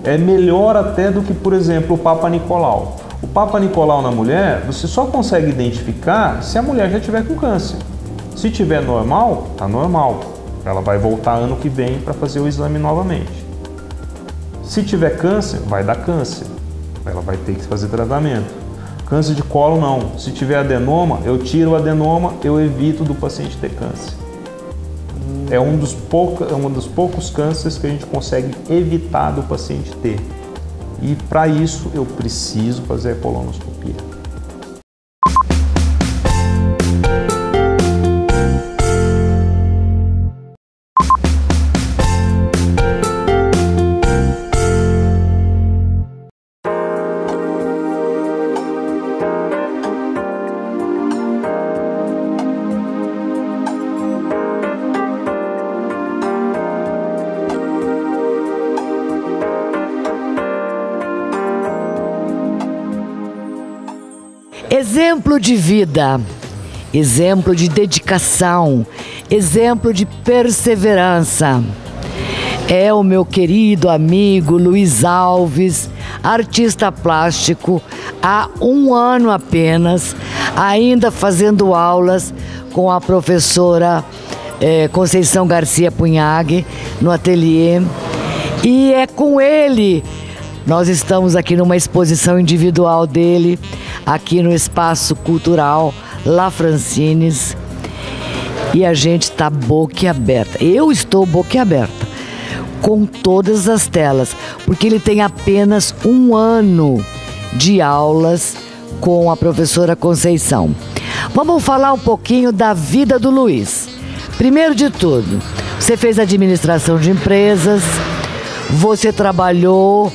É melhor até do que, por exemplo, o Papa Nicolau. O Papa Nicolau na mulher, você só consegue identificar se a mulher já tiver com câncer. Se tiver normal, tá normal. Ela vai voltar ano que vem para fazer o exame novamente. Se tiver câncer, vai dar câncer. Ela vai ter que fazer tratamento. Câncer de colo, não. Se tiver adenoma, eu tiro o adenoma, eu evito do paciente ter câncer. É um dos poucos cânceres que a gente consegue evitar do paciente ter. E para isso eu preciso fazer a colonoscopia. Exemplo de vida, exemplo de dedicação, exemplo de perseverança. É o meu querido amigo Luiz Alves, artista plástico, há 1 ano apenas, ainda fazendo aulas com a professora Conceição Garcia Punhag no ateliê. E é com ele, nós estamos aqui numa exposição individual dele, aqui no Espaço Cultural La Francines, e a gente está boquiaberta. Eu estou boquiaberta com todas as telas, porque ele tem apenas 1 ano de aulas com a professora Conceição. Vamos falar um pouquinho da vida do Luiz. Primeiro de tudo, você fez administração de empresas, você trabalhou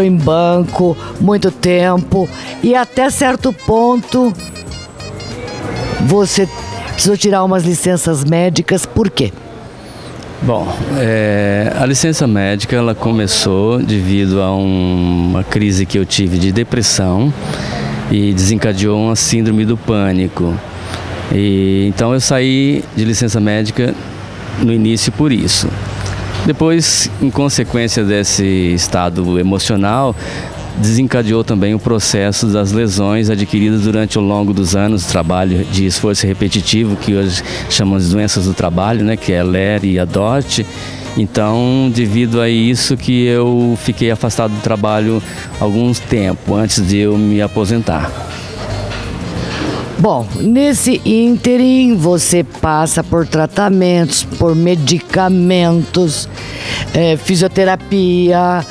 em banco muito tempo e até certo ponto você precisou tirar umas licenças médicas. Por quê? Bom, a licença médica ela começou devido a uma crise que eu tive de depressão e desencadeou uma síndrome do pânico. E então eu saí de licença médica no início por isso. Depois, em consequência desse estado emocional, desencadeou também o processo das lesões adquiridas durante o longo dos anos de trabalho de esforço repetitivo, que hoje chamamos de doenças do trabalho, né, que é LER e a DOT. Então, devido a isso que eu fiquei afastado do trabalho algum tempo antes de eu me aposentar. Bom, nesse ínterim você passa por tratamentos, por medicamentos, fisioterapia,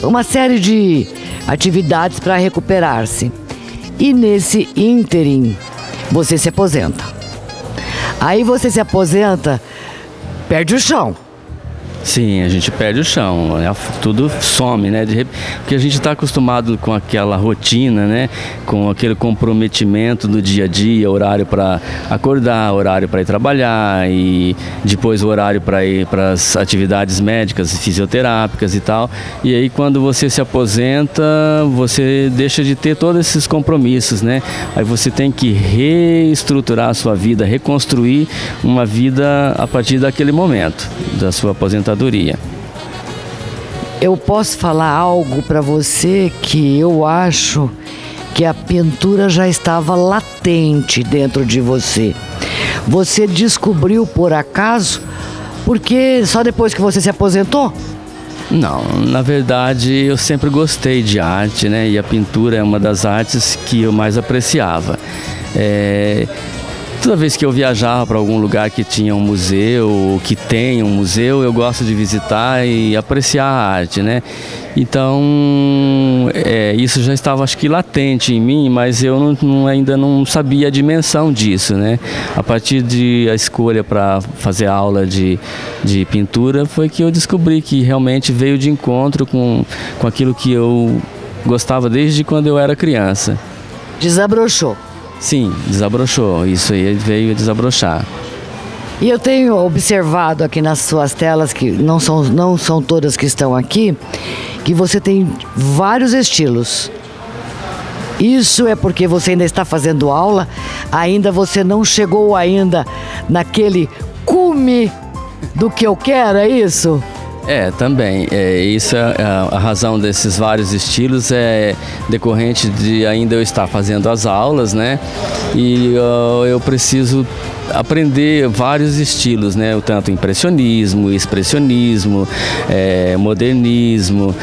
uma série de atividades para recuperar-se. E nesse ínterim você se aposenta. Aí você se aposenta, perde o chão. Sim, a gente perde o chão, tudo some, né? Porque a gente está acostumado com aquela rotina, né? Com aquele comprometimento do dia a dia, horário para acordar, horário para ir trabalhar e depois o horário para ir para as atividades médicas, fisioterápicas e tal. E aí quando você se aposenta, você deixa de ter todos esses compromissos, né? Aí você tem que reestruturar a sua vida, reconstruir uma vida a partir daquele momento, da sua aposentadoria. Eu posso falar algo para você que eu acho que a pintura já estava latente dentro de você. Você descobriu por acaso? Porque só depois que você se aposentou? Não, na verdade eu sempre gostei de arte, né? E a pintura é uma das artes que eu mais apreciava. Toda vez que eu viajava para algum lugar que tinha um museu, que tem um museu, eu gosto de visitar e apreciar a arte, né? Então, isso já estava, acho que, latente em mim, mas eu ainda não sabia a dimensão disso, né? A partir da escolha para fazer aula de pintura, foi que eu descobri que realmente veio de encontro com aquilo que eu gostava desde quando eu era criança. Desabrochou. Sim, desabrochou. Isso aí veio a desabrochar. E eu tenho observado aqui nas suas telas, que não são todas que estão aqui, que você tem vários estilos. Isso é porque você ainda está fazendo aula, ainda você não chegou ainda naquele cume do que eu quero, é isso? Também. Isso é a razão desses vários estilos é decorrente de ainda eu estar fazendo as aulas, né? E eu preciso aprender vários estilos, né? Tanto impressionismo, expressionismo, modernismo.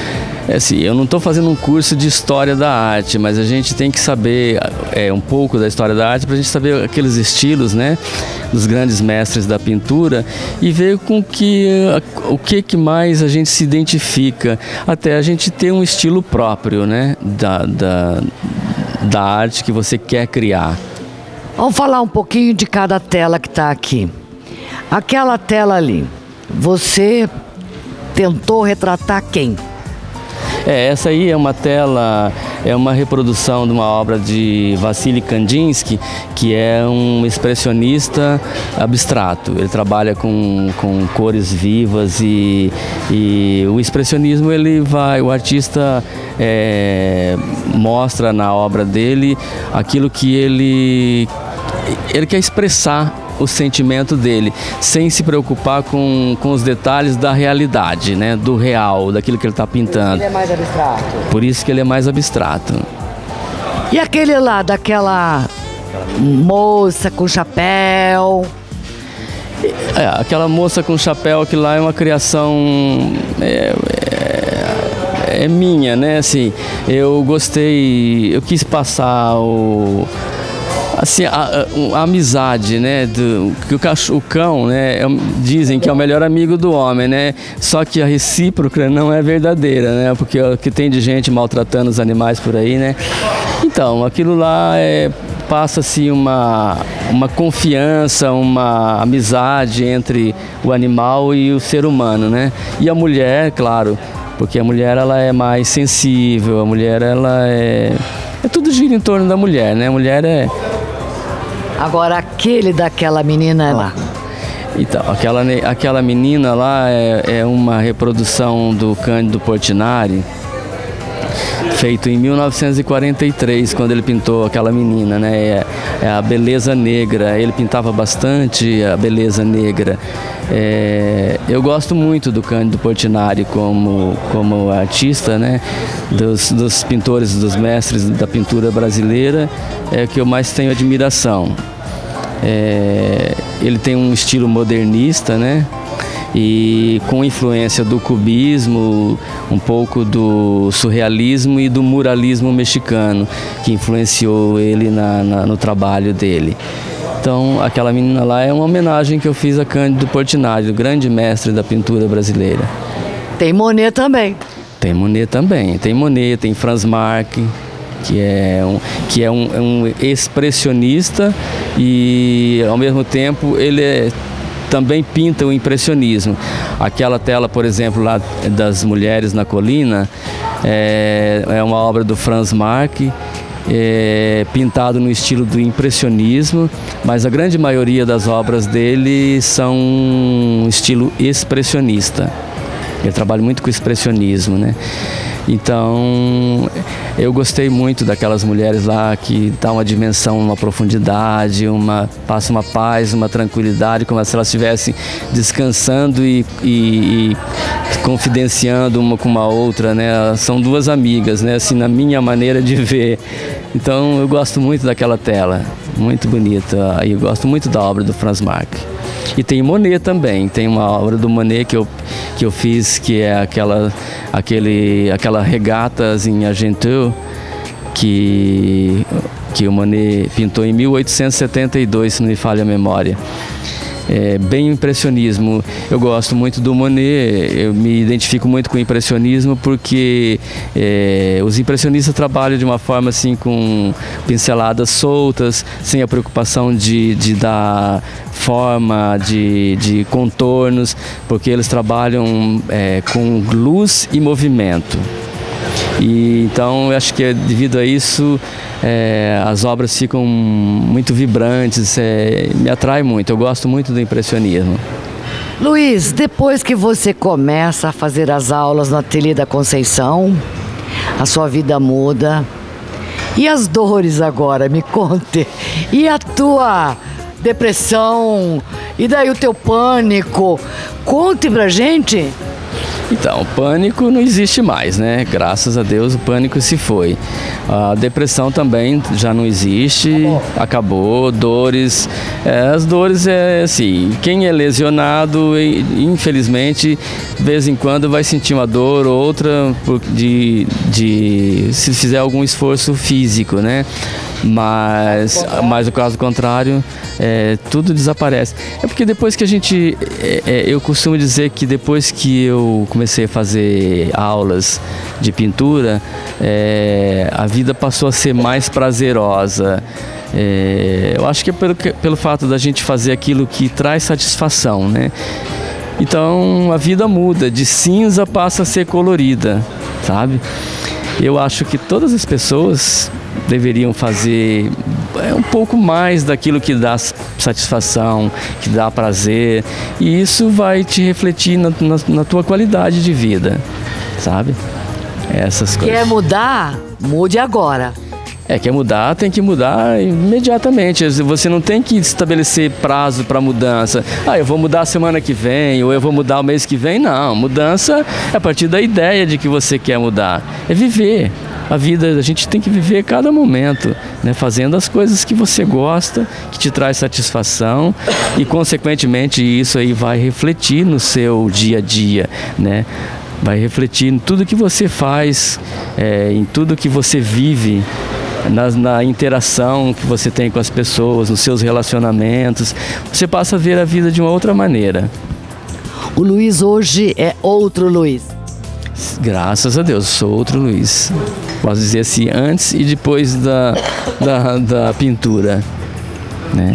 Assim, eu não estou fazendo um curso de história da arte, mas a gente tem que saber um pouco da história da arte para a gente saber aqueles estilos, né, dos grandes mestres da pintura e ver com o que mais a gente se identifica, até a gente ter um estilo próprio, né, da arte que você quer criar. Vamos falar um pouquinho de cada tela que está aqui. Aquela tela ali, você tentou retratar quem? Essa aí é uma tela, é uma reprodução de uma obra de Vassily Kandinsky, que é um expressionista abstrato. Ele trabalha com cores vivas e o expressionismo, o artista mostra na obra dele aquilo que ele quer expressar, o sentimento dele, sem se preocupar com os detalhes da realidade, né? Do real, daquilo que ele está pintando. Ele é mais abstrato. Por isso que ele é mais abstrato. E aquele lá, daquela moça com chapéu? Aquela moça com chapéu, aquilo lá é uma criação minha, né? Assim, eu quis passar assim, a amizade, né, que o cão, né, dizem que é o melhor amigo do homem, né, só que a recíproca não é verdadeira, né, porque o que tem de gente maltratando os animais por aí, né, então aquilo lá passa-se uma confiança, uma amizade entre o animal e o ser humano, né, e a mulher, claro, porque a mulher ela é mais sensível, a mulher ela tudo gira em torno da mulher, né, a mulher Agora, aquele daquela menina lá. Então, aquela menina lá é uma reprodução do Cândido Portinari, feito em 1943, quando ele pintou aquela menina, né? É a beleza negra. Ele pintava bastante a beleza negra. Eu gosto muito do Cândido Portinari como artista, né? Dos pintores, dos mestres da pintura brasileira, é que eu mais tenho admiração. Ele tem um estilo modernista, né? E com influência do cubismo, um pouco do surrealismo e do muralismo mexicano, que influenciou ele no trabalho dele. Então, aquela menina lá é uma homenagem que eu fiz a Cândido Portinari, o grande mestre da pintura brasileira. Tem Monet também. Tem Monet também. Tem Monet, tem Franz Marc, que é um expressionista e, ao mesmo tempo, ele também pinta o impressionismo. Aquela tela, por exemplo, lá das Mulheres na Colina, é uma obra do Franz Marc, pintado no estilo do impressionismo, mas a grande maioria das obras dele são estilo expressionista. Ele trabalha muito com o expressionismo, né? Então, eu gostei muito daquelas mulheres lá que dá uma dimensão, uma profundidade, passa uma paz, uma tranquilidade, como se elas estivessem descansando e confidenciando uma com uma outra, né? São duas amigas, né? Assim, na minha maneira de ver. Então, eu gosto muito daquela tela, muito bonita. E eu gosto muito da obra do Franz Marc. E tem Monet também, tem uma obra do Monet que eu fiz, que é aquela regatas em Argenteuil, que o Monet pintou em 1872, se não me falha a memória. Bem impressionismo. Eu gosto muito do Monet, eu me identifico muito com o impressionismo porque os impressionistas trabalham de uma forma assim com pinceladas soltas, sem a preocupação de dar forma, de contornos, porque eles trabalham com luz e movimento. E então eu acho que devido a isso as obras ficam muito vibrantes, me atrai muito, eu gosto muito do impressionismo. Luiz, depois que você começa a fazer as aulas no Ateliê da Conceição, a sua vida muda. E as dores agora, me conte. E a tua depressão E daí o teu pânico? Conte pra gente. Então, o pânico não existe mais, né? Graças a Deus o pânico se foi. A depressão também já não existe, acabou. Dores, as dores é assim, quem é lesionado, infelizmente, de vez em quando vai sentir uma dor ou outra se fizer algum esforço físico, né? Mas no caso contrário, tudo desaparece. É porque depois que a gente, eu costumo dizer que depois que eu comecei a fazer aulas de pintura, a vida passou a ser mais prazerosa. Eu acho que é pelo fato da gente fazer aquilo que traz satisfação, né? Então a vida muda, de cinza passa a ser colorida, sabe? Eu acho que todas as pessoas deveriam fazer um pouco mais daquilo que dá satisfação, que dá prazer, e isso vai te refletir na tua qualidade de vida, sabe? Essas coisas. Quer mudar? Mude agora. Quer mudar, tem que mudar imediatamente. Você não tem que estabelecer prazo para mudança. Eu vou mudar a semana que vem, ou eu vou mudar o mês que vem. Não, mudança é a partir da ideia de que você quer mudar. É viver. A vida, a gente tem que viver cada momento, né? Fazendo as coisas que você gosta, que te traz satisfação e, consequentemente, isso aí vai refletir no seu dia a dia, né? Vai refletir em tudo que você faz, em tudo que você vive, na interação que você tem com as pessoas, nos seus relacionamentos. Você passa a ver a vida de uma outra maneira. O Luiz hoje é outro Luiz. Graças a Deus, sou outro Luiz. Posso dizer assim, antes e depois da pintura, né?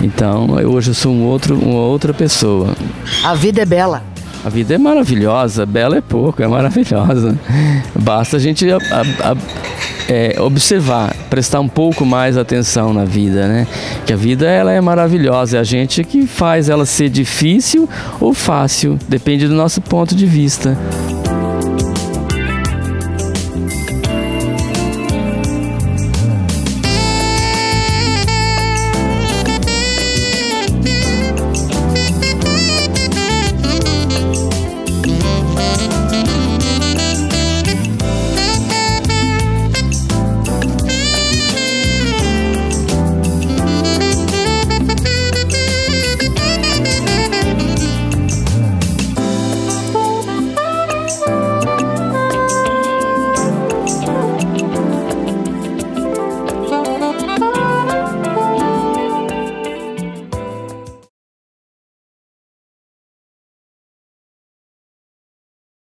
Então, hoje eu sou uma outra pessoa. A vida é bela. A vida é maravilhosa, bela é pouco, é maravilhosa. Basta a gente observar, prestar um pouco mais atenção na vida, né? Que a vida ela é maravilhosa, é a gente que faz ela ser difícil ou fácil, depende do nosso ponto de vista.